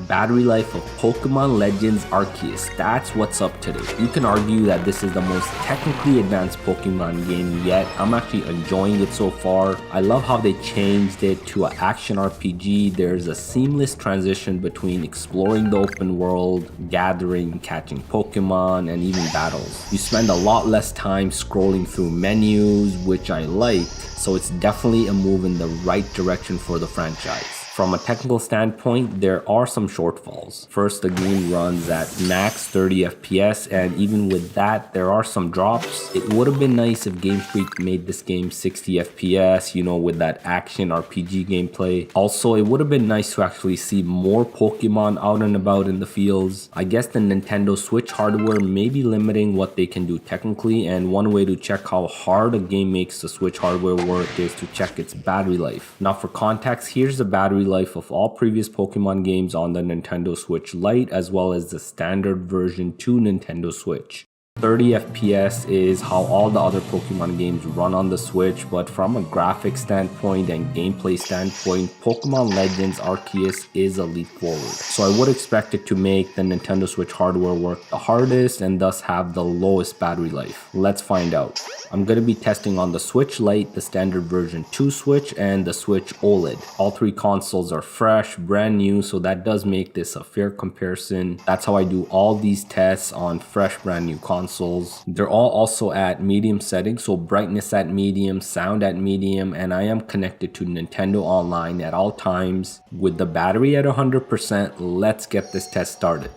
battery life of Pokemon Legends Arceus. That's what's up today. You can argue that this is the most technically advanced Pokemon game yet. I'm actually enjoying it so far. I love how they changed it to an action RPG. There's a seamless transition between exploring the open world, gathering, catching Pokemon, and even battles. You spend a lot less time scrolling through menus, which I like, so it's definitely a move in the right direction for the franchise. From a technical standpoint, there are some shortfalls. First, the game runs at max 30 FPS, and even with that, there are some drops. It would have been nice if Game Freak made this game 60 FPS, with that action RPG gameplay. Also, it would have been nice to actually see more Pokemon out and about in the fields. I guess the Nintendo Switch hardware may be limiting what they can do technically, and one way to check how hard a game makes the Switch hardware work is to check its battery life. Now, for context, here's the battery life of all previous Pokemon games on the Nintendo Switch Lite, as well as the standard version to Nintendo Switch. 30 FPS is how all the other Pokemon games run on the Switch, but from a graphics standpoint and gameplay standpoint, Pokemon Legends Arceus is a leap forward. So I would expect it to make the Nintendo Switch hardware work the hardest and thus have the lowest battery life. Let's find out. I'm going to be testing on the Switch Lite, the standard version 2 Switch, and the Switch OLED. All three consoles are fresh, brand new, so that does make this a fair comparison. That's how I do all these tests on fresh, brand new consoles. They're all also at medium settings, so brightness at medium, sound at medium, and I am connected to Nintendo Online at all times. With the battery at 100%, let's get this test started.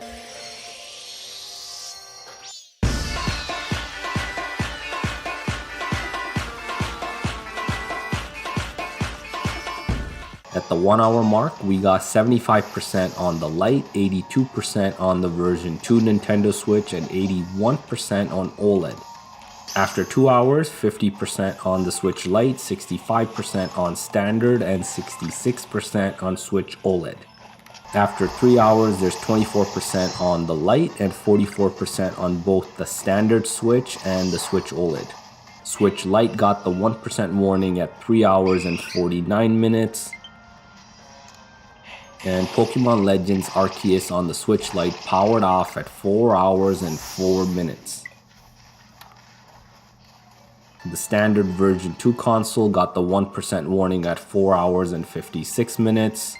At the 1 hour mark, we got 75% on the Lite, 82% on the version 2 Nintendo Switch, and 81% on OLED. After 2 hours, 50% on the Switch Lite, 65% on standard, and 66% on Switch OLED. After 3 hours, there's 24% on the Lite and 44% on both the standard Switch and the Switch OLED. Switch Lite got the 1% warning at 3 hours and 49 minutes. And Pokemon Legends Arceus on the Switch Lite powered off at 4 hours and 4 minutes. The standard version 2 console got the 1% warning at 4 hours and 56 minutes.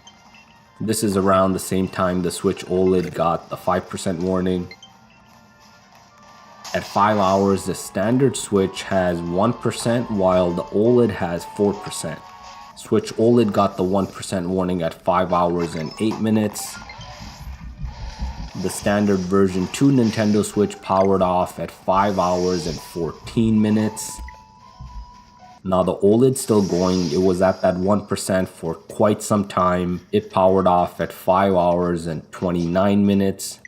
This is around the same time the Switch OLED got the 5% warning. At 5 hours, the standard Switch has 1% while the OLED has 4%. Switch OLED got the 1% warning at 5 hours and 8 minutes. The standard version 2 Nintendo Switch powered off at 5 hours and 14 minutes. Now the OLED's still going. It was at that 1% for quite some time. It powered off at 5 hours and 29 minutes.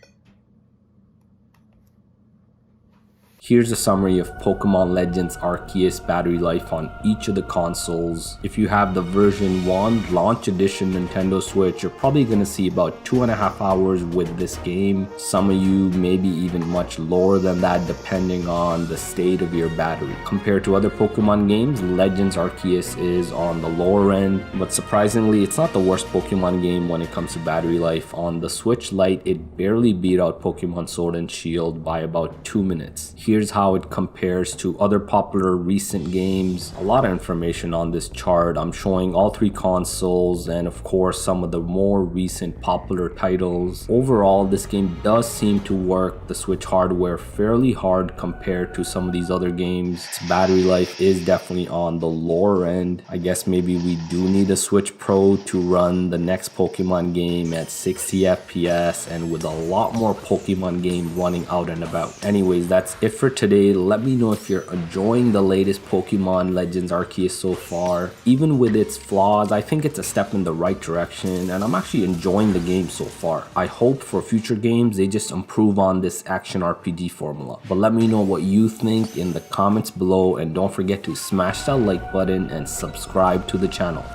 Here's a summary of Pokemon Legends Arceus battery life on each of the consoles. If you have the version 1 launch edition Nintendo Switch, you're probably going to see about 2.5 hours with this game. Some of you maybe even much lower than that depending on the state of your battery. Compared to other Pokemon games, Legends Arceus is on the lower end, but surprisingly it's not the worst Pokemon game when it comes to battery life. On the Switch Lite, it barely beat out Pokemon Sword and Shield by about 2 minutes. Here's how it compares to other popular recent games. A lot of information on this chart. I'm showing all three consoles and of course some of the more recent popular titles. Overall, this game does seem to work the Switch hardware fairly hard compared to some of these other games. Its battery life is definitely on the lower end. I guess maybe we do need a Switch Pro to run the next Pokemon game at 60 FPS and with a lot more Pokemon games running out and about. Anyways, that's it for today. Let me know if you're enjoying the latest Pokemon Legends Arceus so far. Even with its flaws, I think it's a step in the right direction and I'm actually enjoying the game so far. I hope for future games they just improve on this action RPG formula. But let me know what you think in the comments below and don't forget to smash that like button and subscribe to the channel.